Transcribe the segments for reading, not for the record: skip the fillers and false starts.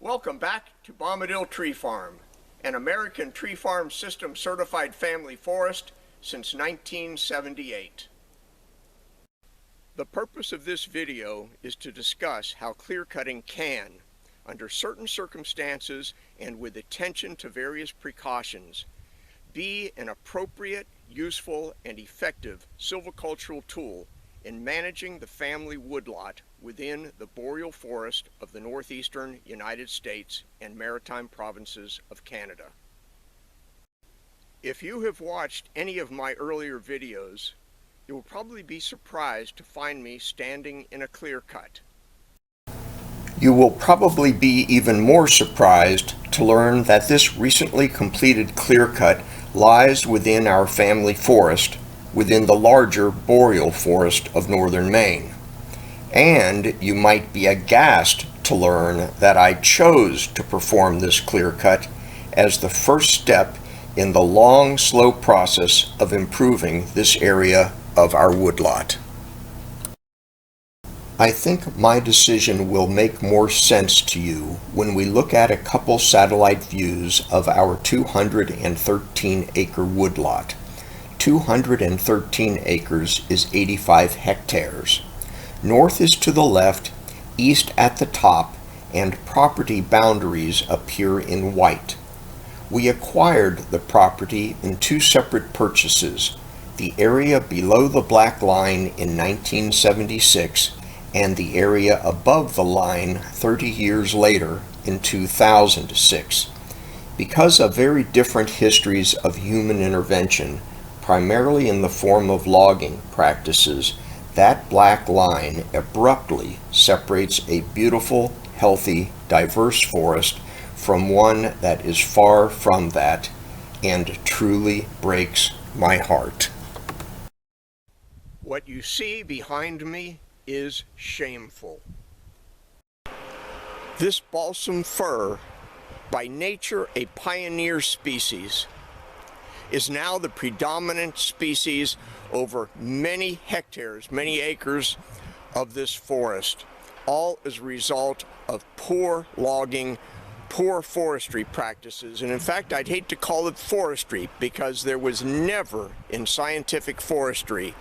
Welcome back to Bombadil Tree Farm, an American Tree Farm System certified family forest since 1978. The purpose of this video is to discuss how clearcutting can, under certain circumstances and with attention to various precautions, be an appropriate, useful, and effective silvicultural tool in managing the family woodlot within the boreal forest of the northeastern United States and maritime provinces of Canada. If you have watched any of my earlier videos, you will probably be surprised to find me standing in a clear cut. You will probably be even more surprised to learn that this recently completed clear cut lies within our family forest, within the larger boreal forest of northern Maine. And you might be aghast to learn that I chose to perform this clear cut as the first step in the long, slow process of improving this area of our woodlot. I think my decision will make more sense to you when we look at a couple satellite views of our 213-acre woodlot. 213 acres is 85 hectares. North is to the left, east at the top, and property boundaries appear in white. We acquired the property in two separate purchases, the area below the black line in 1976 and the area above the line 30 years later in 2006. Because of very different histories of human intervention, primarily in the form of logging practices, that black line abruptly separates a beautiful, healthy, diverse forest from one that is far from that and truly breaks my heart. What you see behind me is shameful. This balsam fir, by nature a pioneer species, is now the predominant species over many hectares, many acres of this forest, all as a result of poor logging, poor forestry practices. And in fact, I'd hate to call it forestry because there was never in scientific forestry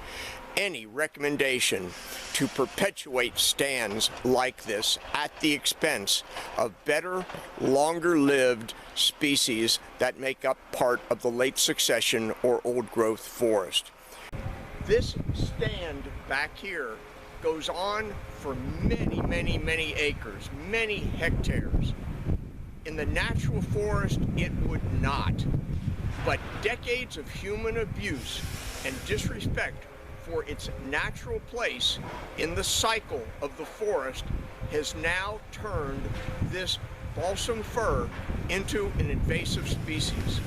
any recommendation to perpetuate stands like this at the expense of better, longer-lived species that make up part of the late succession or old-growth forest. This stand back here goes on for many acres, many hectares. In the natural forest, it would not. But decades of human abuse and disrespect for its natural place in the cycle of the forest has now turned this balsam fir into an invasive species.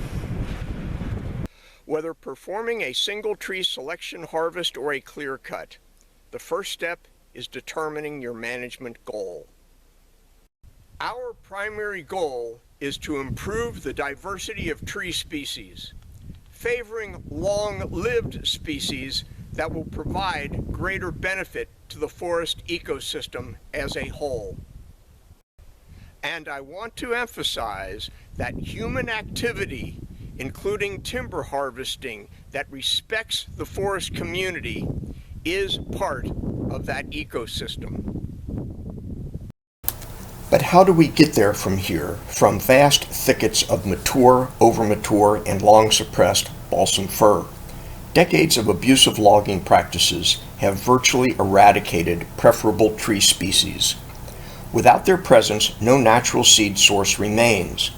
Whether performing a single tree selection harvest or a clear cut, the first step is determining your management goal. Our primary goal is to improve the diversity of tree species, favoring long-lived species that will provide greater benefit to the forest ecosystem as a whole. And I want to emphasize that human activity, including timber harvesting that respects the forest community, is part of that ecosystem. But how do we get there from here, from vast thickets of mature, over-mature, and long-suppressed balsam fir? Decades of abusive logging practices have virtually eradicated preferable tree species. Without their presence, no natural seed source remains.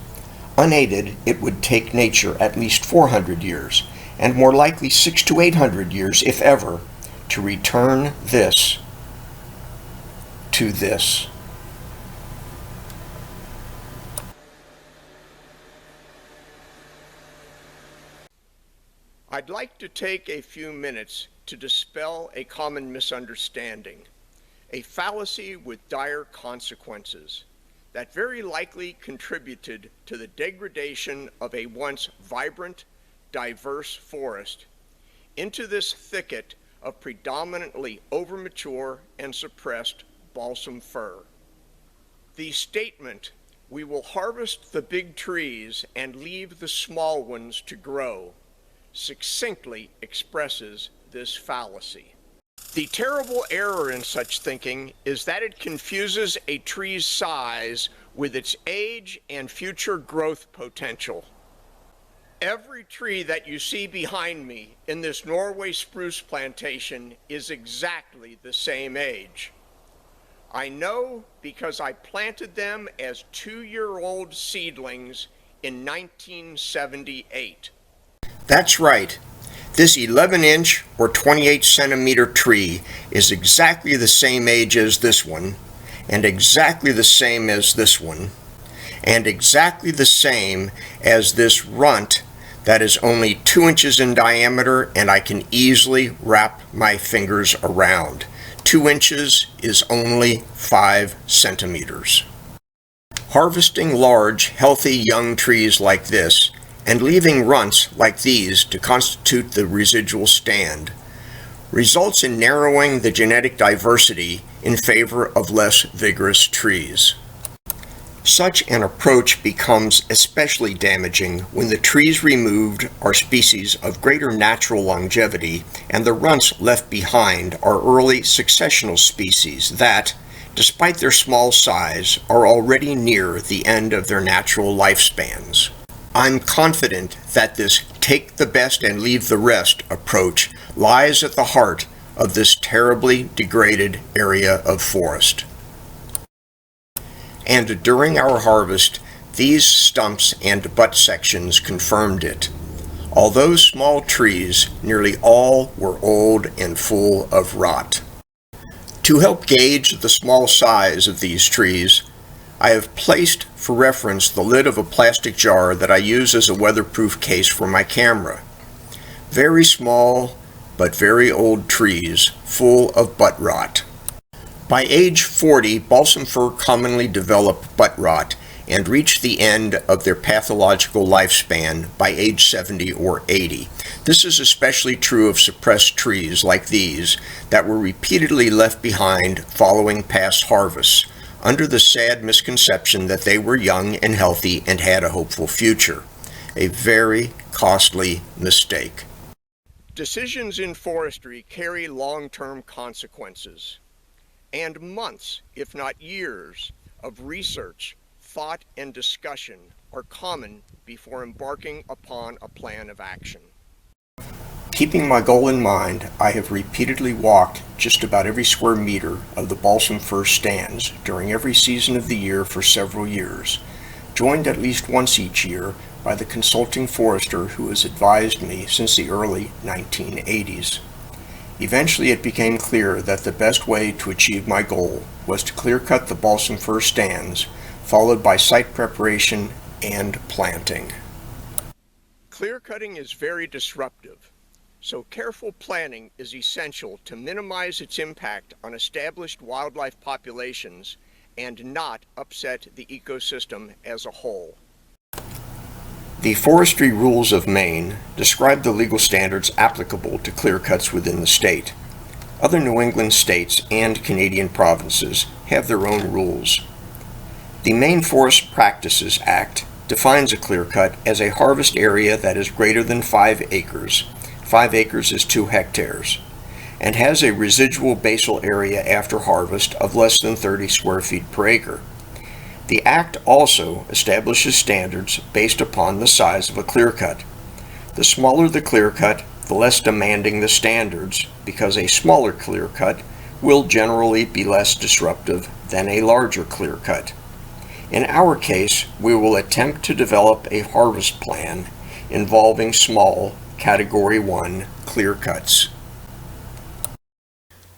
Unaided, it would take nature at least 400 years, and more likely 600 to 800 years, if ever, to return this to this. I'd like to take a few minutes to dispel a common misunderstanding, a fallacy with dire consequences that very likely contributed to the degradation of a once vibrant, diverse forest into this thicket of predominantly overmature and suppressed balsam fir. The statement We will harvest the big trees and leave the small ones to grow, succinctly expresses this fallacy. The terrible error in such thinking is that it confuses a tree's size with its age and future growth potential. Every tree that you see behind me in this Norway spruce plantation is exactly the same age. I know because I planted them as 2-year-old seedlings in 1978. That's right. This 11-inch or 28-centimeter tree is exactly the same age as this one, and exactly the same as this one, and exactly the same as this runt that is only 2 inches in diameter and I can easily wrap my fingers around. 2 inches is only 5 centimeters. Harvesting large, healthy young trees like this and leaving runts like these to constitute the residual stand results in narrowing the genetic diversity in favor of less vigorous trees. Such an approach becomes especially damaging when the trees removed are species of greater natural longevity and the runts left behind are early successional species that, despite their small size, are already near the end of their natural lifespans. I'm confident that this take the best and leave the rest approach lies at the heart of this terribly degraded area of forest. And during our harvest, these stumps and butt sections confirmed it. Although small trees, nearly all were old and full of rot. To help gauge the small size of these trees, I have placed for reference the lid of a plastic jar that I use as a weatherproof case for my camera. Very small, but very old trees, full of butt rot. By age 40, balsam fir commonly develop butt rot and reach the end of their pathological lifespan by age 70 or 80. This is especially true of suppressed trees like these that were repeatedly left behind following past harvests, under the sad misconception that they were young and healthy and had a hopeful future. A very costly mistake. Decisions in forestry carry long-term consequences, and months, if not years, of research, thought, and discussion are common before embarking upon a plan of action. Keeping my goal in mind, I have repeatedly walked just about every square meter of the balsam fir stands during every season of the year for several years, joined at least once each year by the consulting forester who has advised me since the early 1980s. Eventually it became clear that the best way to achieve my goal was to clear-cut the balsam fir stands, followed by site preparation and planting. Clear-cutting is very disruptive, so careful planning is essential to minimize its impact on established wildlife populations and not upset the ecosystem as a whole. The Forestry Rules of Maine describe the legal standards applicable to clear cuts within the state. Other New England states and Canadian provinces have their own rules. The Maine Forest Practices Act defines a clear cut as a harvest area that is greater than 5 acres. 5 acres is 2 hectares, and has a residual basal area after harvest of less than 30 square feet per acre. The Act also establishes standards based upon the size of a clear cut. The smaller the clear cut, the less demanding the standards, because a smaller clear cut will generally be less disruptive than a larger clear cut. In our case, we will attempt to develop a harvest plan involving small Category 1 clear cuts.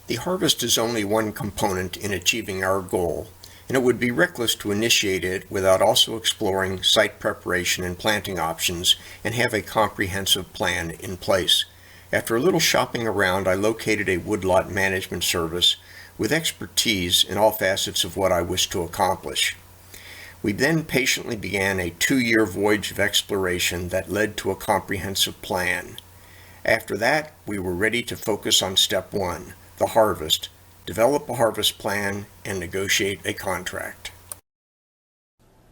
The harvest is only one component in achieving our goal, and it would be reckless to initiate it without also exploring site preparation and planting options and have a comprehensive plan in place. After a little shopping around, I located a woodlot management service with expertise in all facets of what I wished to accomplish. We then patiently began a 2-year voyage of exploration that led to a comprehensive plan. After that, we were ready to focus on step 1, the harvest, develop a harvest plan, and negotiate a contract.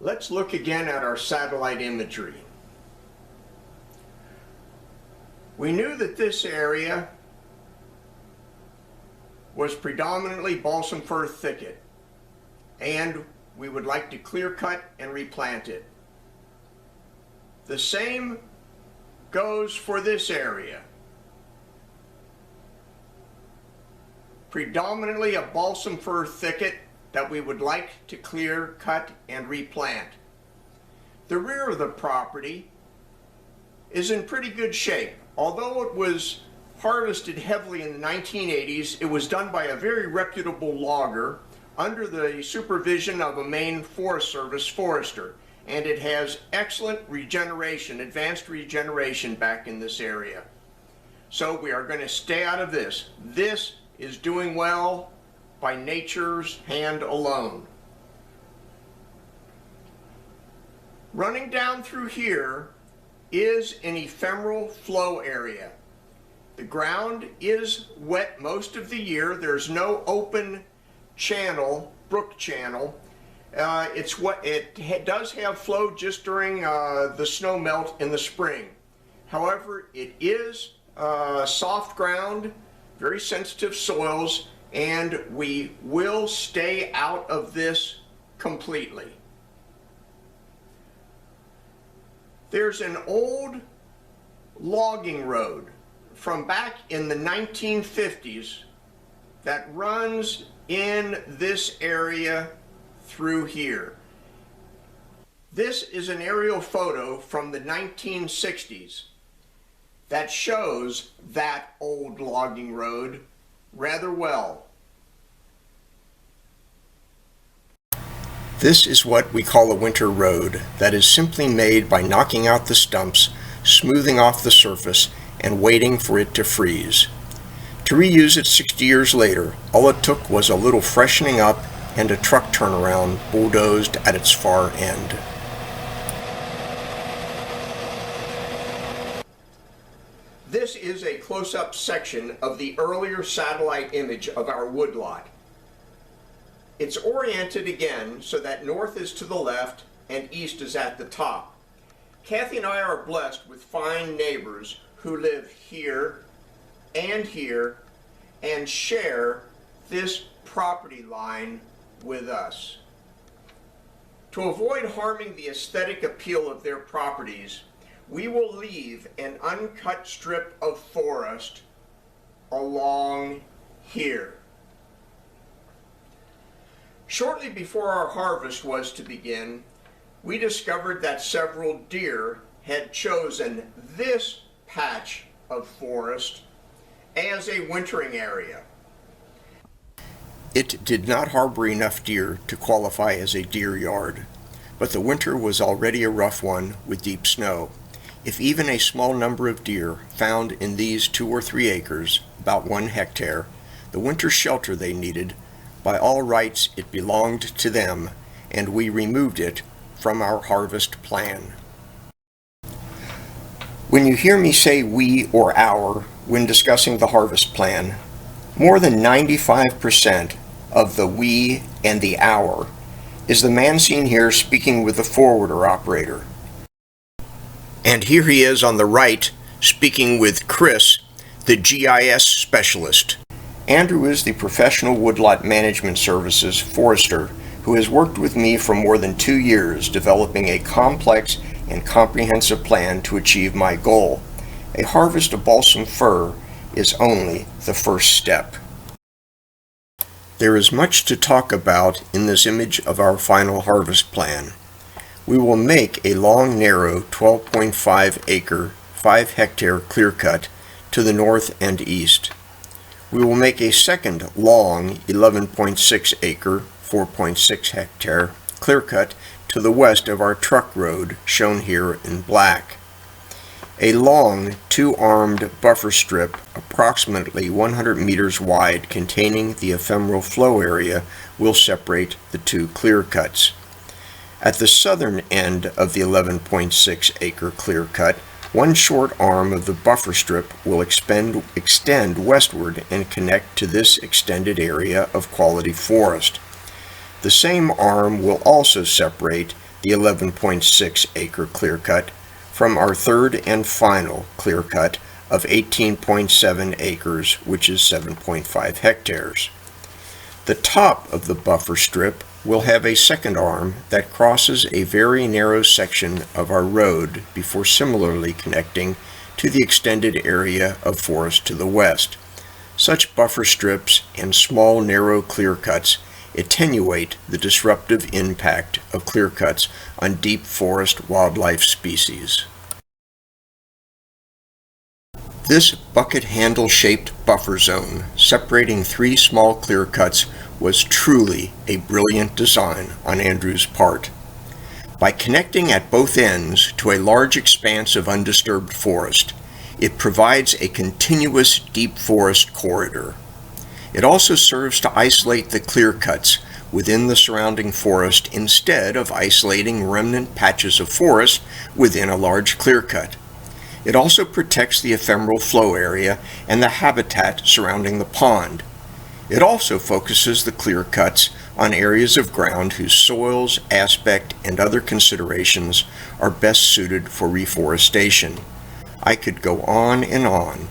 Let's look again at our satellite imagery. We knew that this area was predominantly balsam fir thicket, and we would like to clear cut and replant it. The same goes for this area. Predominantly a balsam fir thicket that we would like to clear, cut, and replant. The rear of the property is in pretty good shape. Although it was harvested heavily in the 1980s, it was done by a very reputable logger under the supervision of a Maine Forest Service forester, and it has excellent regeneration, advanced regeneration back in this area. So we are going to stay out of this. This is doing well by nature's hand alone. Running down through here is an ephemeral flow area. The ground is wet most of the year. There's no open channel, brook channel. It does have flow just during the snow melt in the spring. However, it is soft ground, very sensitive soils, and we will stay out of this completely. There's an old logging road from back in the 1950s that runs in this area through here. This is an aerial photo from the 1960s that shows that old logging road rather well. This is what we call a winter road that is simply made by knocking out the stumps, smoothing off the surface, and waiting for it to freeze. To reuse it 60 years later, all it took was a little freshening up and a truck turnaround bulldozed at its far end. This is a close-up section of the earlier satellite image of our woodlot. It's oriented again so that north is to the left and east is at the top. Kathy and I are blessed with fine neighbors who live here and share this property line with us. To avoid harming the aesthetic appeal of their properties, we will leave an uncut strip of forest along here. Shortly before our harvest was to begin, we discovered that several deer had chosen this patch of forest as a wintering area. It did not harbor enough deer to qualify as a deer yard, but the winter was already a rough one with deep snow. If even a small number of deer found in these 2 or 3 acres, about 1 hectare, the winter shelter they needed, by all rights it belonged to them, and we removed it from our harvest plan. When you hear me say we or our when discussing the harvest plan, more than 95% of the we and the our is the man seen here speaking with the forwarder operator. And here he is on the right speaking with Chris, the GIS specialist. Andrew is the professional woodlot management services forester who has worked with me for more than 2 years developing a complex and comprehensive plan to achieve my goal. A harvest of balsam fir is only the first step. There is much to talk about in this image of our final harvest plan. We will make a long, narrow 12.5 acre, 5 hectare clear cut to the north and east. We will make a second long 11.6 acre, 4.6 hectare clear cut to the west of our truck road shown here in black. A long 2-armed buffer strip approximately 100 meters wide containing the ephemeral flow area will separate the 2 clear cuts. At the southern end of the 11.6 acre clear cut, one short arm of the buffer strip will extend westward and connect to this extended area of quality forest. The same arm will also separate the 11.6 acre clear cut from our third and final clear cut of 18.7 acres, which is 7.5 hectares. The top of the buffer strip will have a second arm that crosses a very narrow section of our road before similarly connecting to the extended area of forest to the west. Such buffer strips and small narrow clear cuts attenuate the disruptive impact of clear cuts on deep forest wildlife species. This bucket handle-shaped buffer zone separating three small clear cuts was truly a brilliant design on Andrew's part. By connecting at both ends to a large expanse of undisturbed forest, it provides a continuous deep forest corridor. It also serves to isolate the clear cuts within the surrounding forest instead of isolating remnant patches of forest within a large clear cut. It also protects the ephemeral flow area and the habitat surrounding the pond. It also focuses the clear cuts on areas of ground whose soils, aspect, and other considerations are best suited for reforestation. I could go on and on.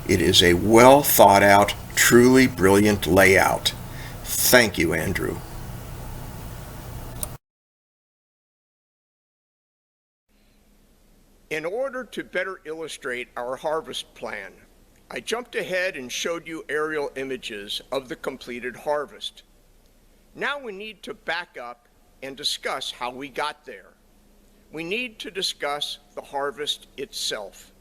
It is a well thought out, truly brilliant layout. Thank you, Andrew. In order to better illustrate our harvest plan, I jumped ahead and showed you aerial images of the completed harvest. Now we need to back up and discuss how we got there. We need to discuss the harvest itself.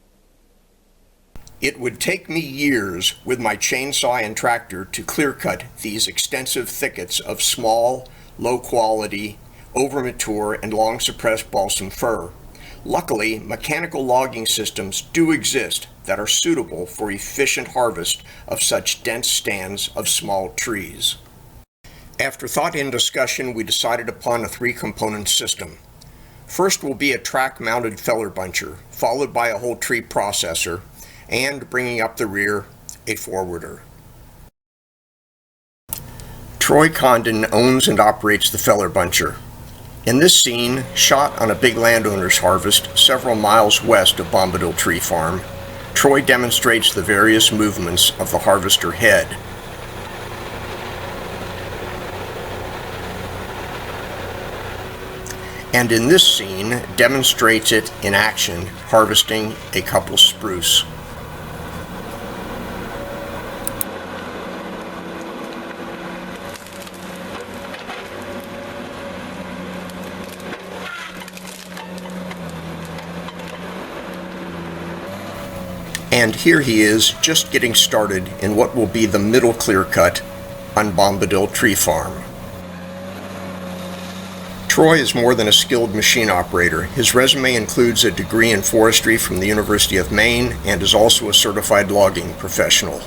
It would take me years with my chainsaw and tractor to clear cut these extensive thickets of small, low-quality, over-mature, and long-suppressed balsam fir. Luckily, mechanical logging systems do exist that are suitable for efficient harvest of such dense stands of small trees. After thought and discussion, we decided upon a three-component system. First will be a track-mounted feller buncher, followed by a whole tree processor, and bringing up the rear, a forwarder. Troy Condon owns and operates the feller buncher. In this scene, shot on a big landowner's harvest several miles west of Bombadil Tree Farm, Troy demonstrates the various movements of the harvester head. And in this scene, demonstrates it in action, harvesting a couple spruce. And here he is, just getting started in what will be the middle clear cut on Bombadil Tree Farm. Troy is more than a skilled machine operator. His resume includes a degree in forestry from the University of Maine and is also a certified logging professional.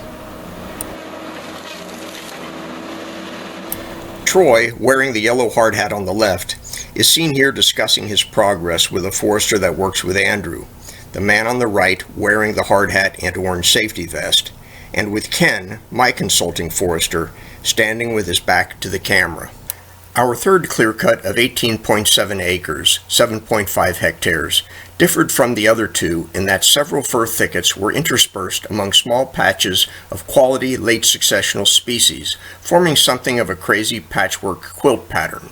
Troy, wearing the yellow hard hat on the left, is seen here discussing his progress with a forester that works with Andrew. The man on the right wearing the hard hat and orange safety vest, and with Ken, my consulting forester, standing with his back to the camera. Our third clear cut of 18.7 acres, 7.5 hectares, differed from the other two in that several fir thickets were interspersed among small patches of quality late successional species, forming something of a crazy patchwork quilt pattern.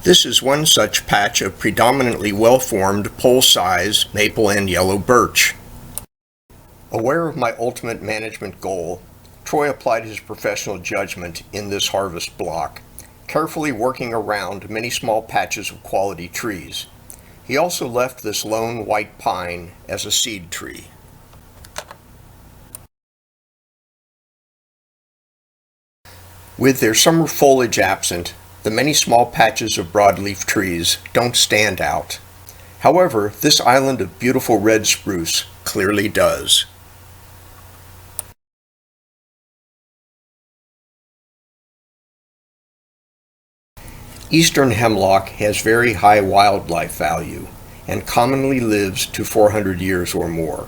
This is one such patch of predominantly well-formed pole-size maple and yellow birch. Aware of my ultimate management goal, Troy applied his professional judgment in this harvest block, carefully working around many small patches of quality trees. He also left this lone white pine as a seed tree. With their summer foliage absent, the many small patches of broadleaf trees don't stand out. However, this island of beautiful red spruce clearly does. Eastern hemlock has very high wildlife value and commonly lives to 400 years or more.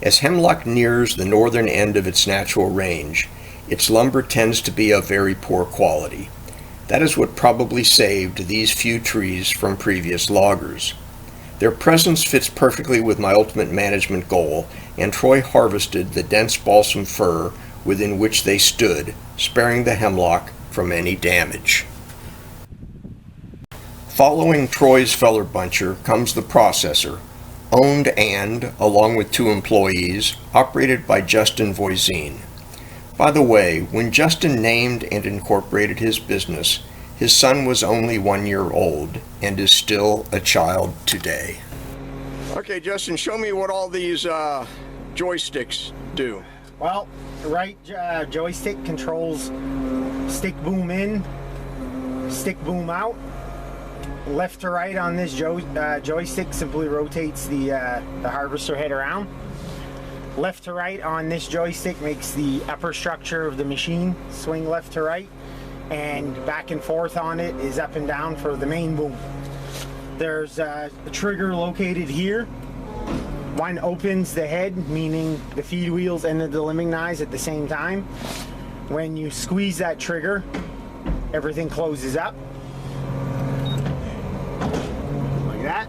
As hemlock nears the northern end of its natural range, its lumber tends to be of very poor quality. That is what probably saved these few trees from previous loggers. Their presence fits perfectly with my ultimate management goal, and Troy harvested the dense balsam fir within which they stood, sparing the hemlock from any damage. Following Troy's feller buncher comes the processor, owned and, along with 2 employees, operated by Justin Voisin. By the way, when Justin named and incorporated his business, his son was only 1 year old and is still a child today. Okay, Justin, show me what all these joysticks do. Well, right joystick controls stick boom in, stick boom out. Left to right on this joystick simply rotates the harvester head around. Left to right on this joystick makes the upper structure of the machine swing left to right, and back and forth on it is up and down for the main boom. There's a trigger located here. One opens the head, meaning the feed wheels and the delimbing knives at the same time. When you squeeze that trigger, everything closes up. Like that.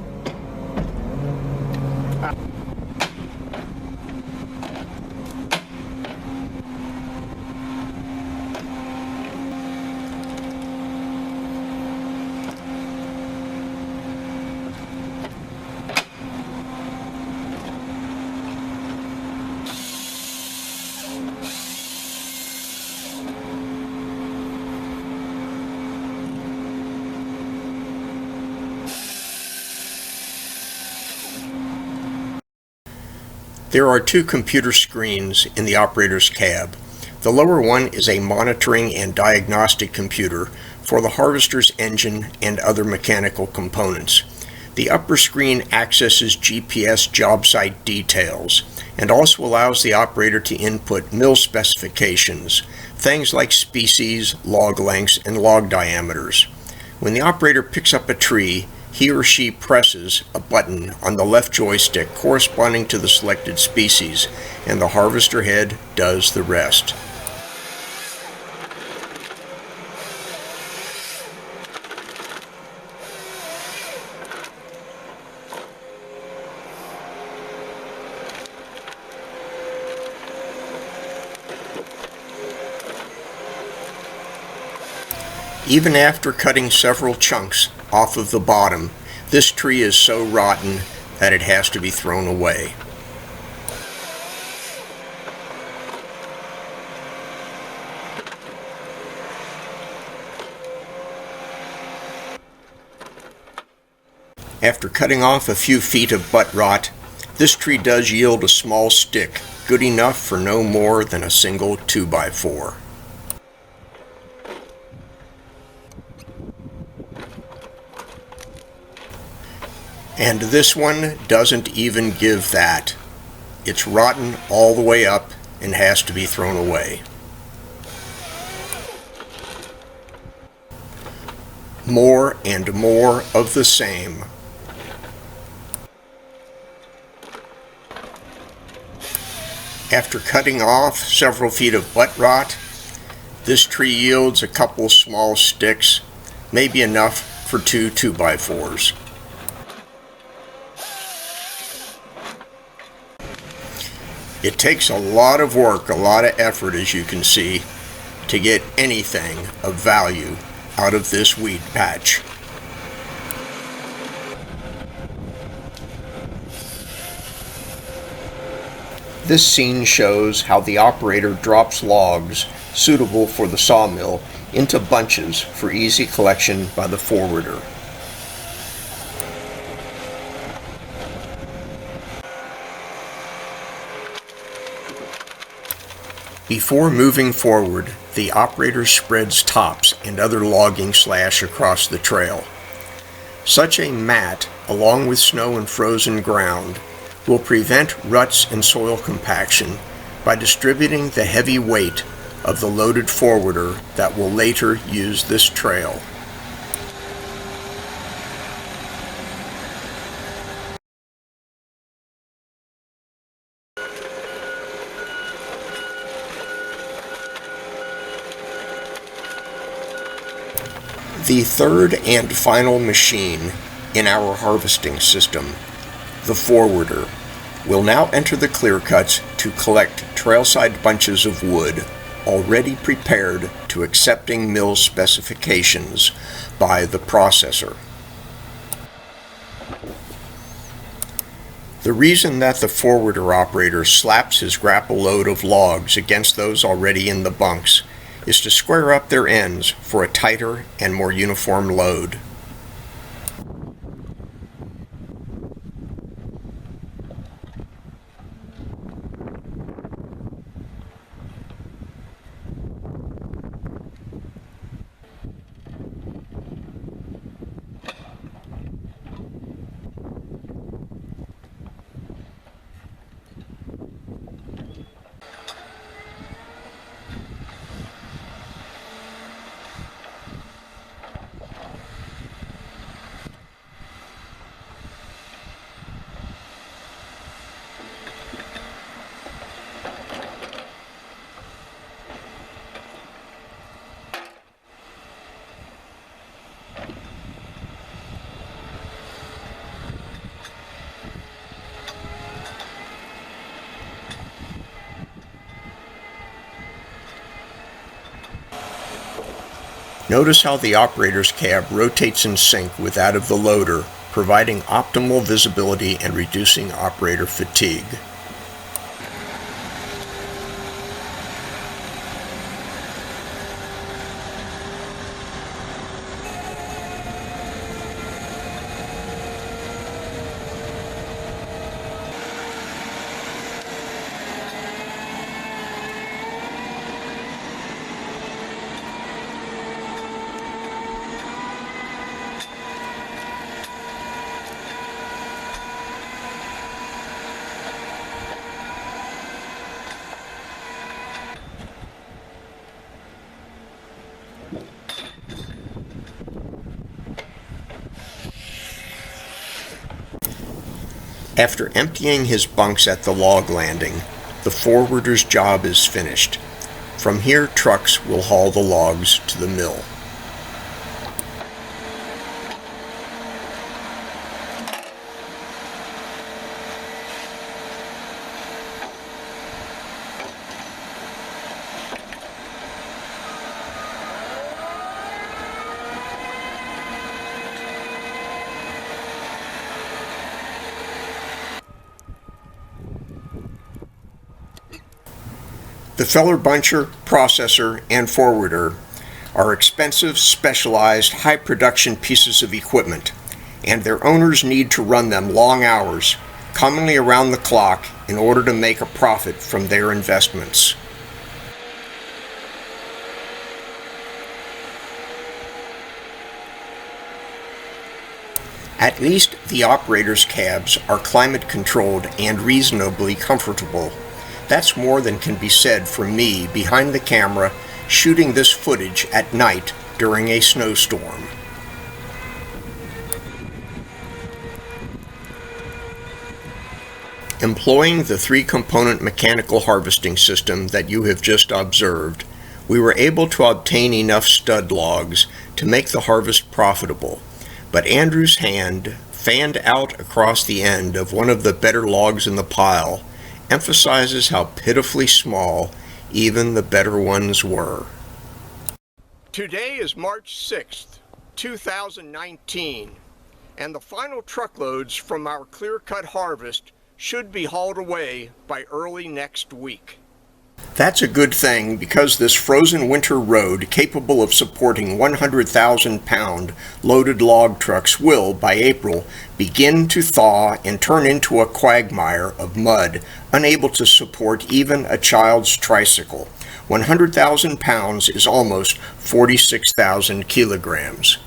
There are 2 computer screens in the operator's cab. The lower one is a monitoring and diagnostic computer for the harvester's engine and other mechanical components. The upper screen accesses GPS job site details and also allows the operator to input mill specifications, things like species, log lengths, and log diameters. When the operator picks up a tree, he or she presses a button on the left joystick corresponding to the selected species, and the harvester head does the rest. Even after cutting several chunks off of the bottom, this tree is so rotten that it has to be thrown away. After cutting off a few feet of butt rot, this tree does yield a small stick, good enough for no more than a single 2x4. And this one doesn't even give that. It's rotten all the way up and has to be thrown away. More and more of the same. After cutting off several feet of butt rot, this tree yields a couple small sticks, maybe enough for 2 2x4s. It takes a lot of work, a lot of effort, as you can see, to get anything of value out of this weed patch. This scene shows how the operator drops logs suitable for the sawmill into bunches for easy collection by the forwarder. Before moving forward, the operator spreads tops and other logging slash across the trail. Such a mat, along with snow and frozen ground, will prevent ruts and soil compaction by distributing the heavy weight of the loaded forwarder that will later use this trail. The third and final machine in our harvesting system, the forwarder, will now enter the clear cuts to collect trailside bunches of wood already prepared to accepting mill specifications by the processor. The reason that the forwarder operator slaps his grapple load of logs against those already in the bunks is to square up their ends for a tighter and more uniform load. Notice how the operator's cab rotates in sync with that of the loader, providing optimal visibility and reducing operator fatigue. After emptying his bunks at the log landing, the forwarder's job is finished. From here, trucks will haul the logs to the mill. The feller buncher, processor, and forwarder are expensive, specialized, high-production pieces of equipment, and their owners need to run them long hours, commonly around the clock, in order to make a profit from their investments. At least the operator's cabs are climate-controlled and reasonably comfortable. That's more than can be said for me behind the camera shooting this footage at night during a snowstorm. Employing the three-component mechanical harvesting system that you have just observed, we were able to obtain enough stud logs to make the harvest profitable, but Andrew's hand, fanned out across the end of one of the better logs in the pile, emphasizes how pitifully small even the better ones were. Today is March 6th, 2019, and the final truckloads from our clear-cut harvest should be hauled away by early next week. That's a good thing, because this frozen winter road capable of supporting 100,000-pound loaded log trucks will, by April, begin to thaw and turn into a quagmire of mud, unable to support even a child's tricycle. 100,000 pounds is almost 46,000 kilograms.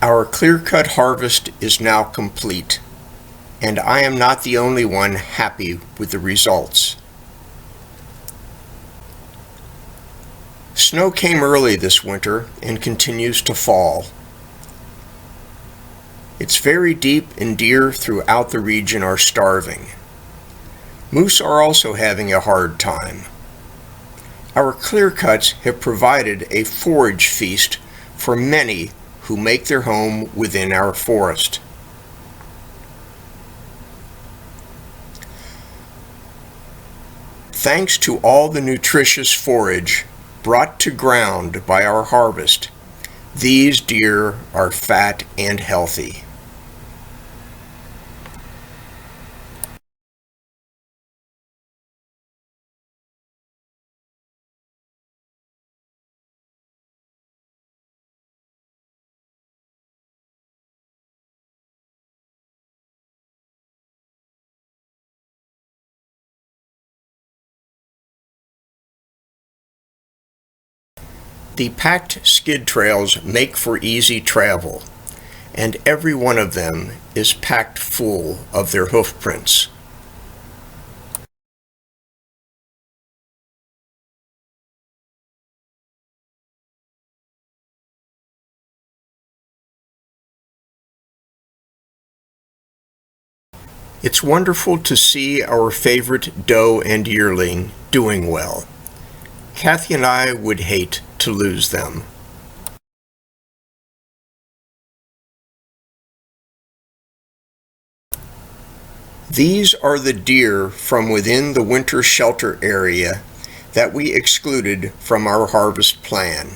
Our clear-cut harvest is now complete, and I am not the only one happy with the results. Snow came early this winter and continues to fall. It's very deep and deer throughout the region are starving. Moose are also having a hard time. Our clear cuts have provided a forage feast for many who make their home within our forest. Thanks to all the nutritious forage brought to ground by our harvest, these deer are fat and healthy. The packed skid trails make for easy travel, and every one of them is packed full of their hoof prints. It's wonderful to see our favorite doe and yearling doing well. Kathy and I would hate to lose them. These are the deer from within the winter shelter area that we excluded from our harvest plan.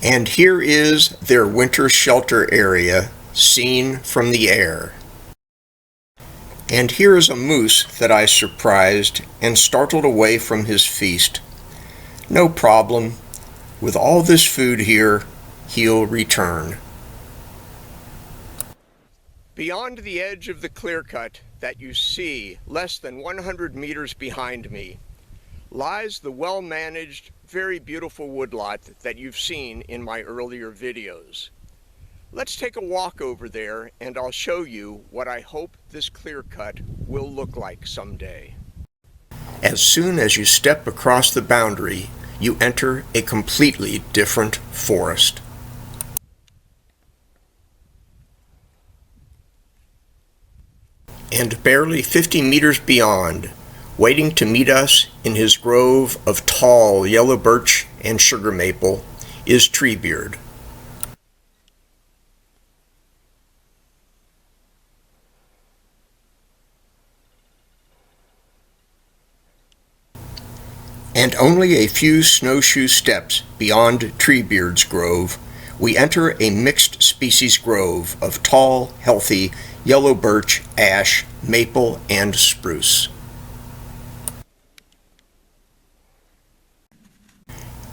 And here is their winter shelter area seen from the air. And here is a moose that I surprised and startled away from his feast. No problem. With all this food here, he'll return. Beyond the edge of the clear cut that you see less than 100 meters behind me lies the well-managed, very beautiful woodlot that you've seen in my earlier videos. Let's take a walk over there and I'll show you what I hope this clear cut will look like someday. As soon as you step across the boundary, you enter a completely different forest. And barely 50 meters beyond, waiting to meet us in his grove of tall yellow birch and sugar maple, is Treebeard. And only a few snowshoe steps beyond Treebeard's grove, we enter a mixed species grove of tall, healthy yellow birch, ash, maple, and spruce.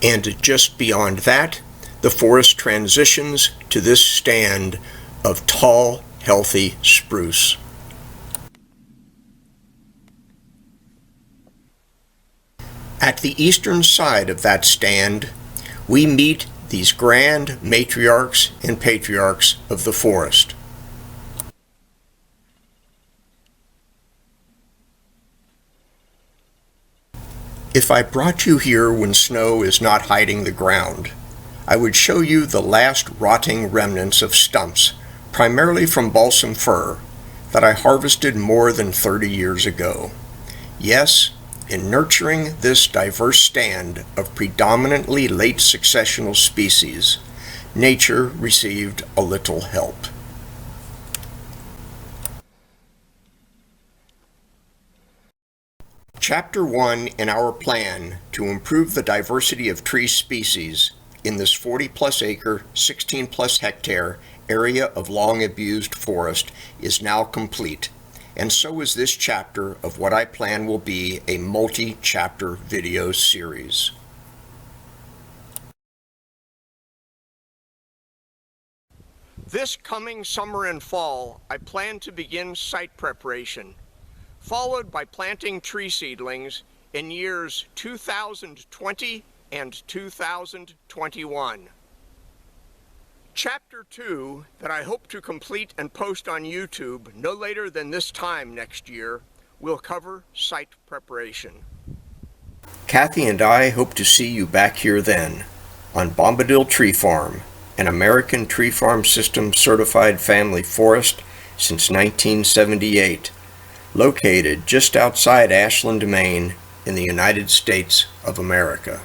And just beyond that, the forest transitions to this stand of tall, healthy spruce. At the eastern side of that stand, we meet these grand matriarchs and patriarchs of the forest. If I brought you here when snow is not hiding the ground, I would show you the last rotting remnants of stumps, primarily from balsam fir, that I harvested more than 30 years ago. Yes, in nurturing this diverse stand of predominantly late successional species, nature received a little help. Chapter 1 in our plan to improve the diversity of tree species in this 40-plus acre, 16-plus hectare area of long-abused forest is now complete, and so is this chapter of what I plan will be a multi-chapter video series. This coming summer and fall, I plan to begin site preparation, followed by planting tree seedlings in years 2020 and 2021. Chapter 2, that I hope to complete and post on YouTube no later than this time next year, will cover site preparation. Kathy and I hope to see you back here then, on Bombadil Tree Farm, an American Tree Farm System certified family forest since 1978, located just outside Ashland, Maine, in the United States of America.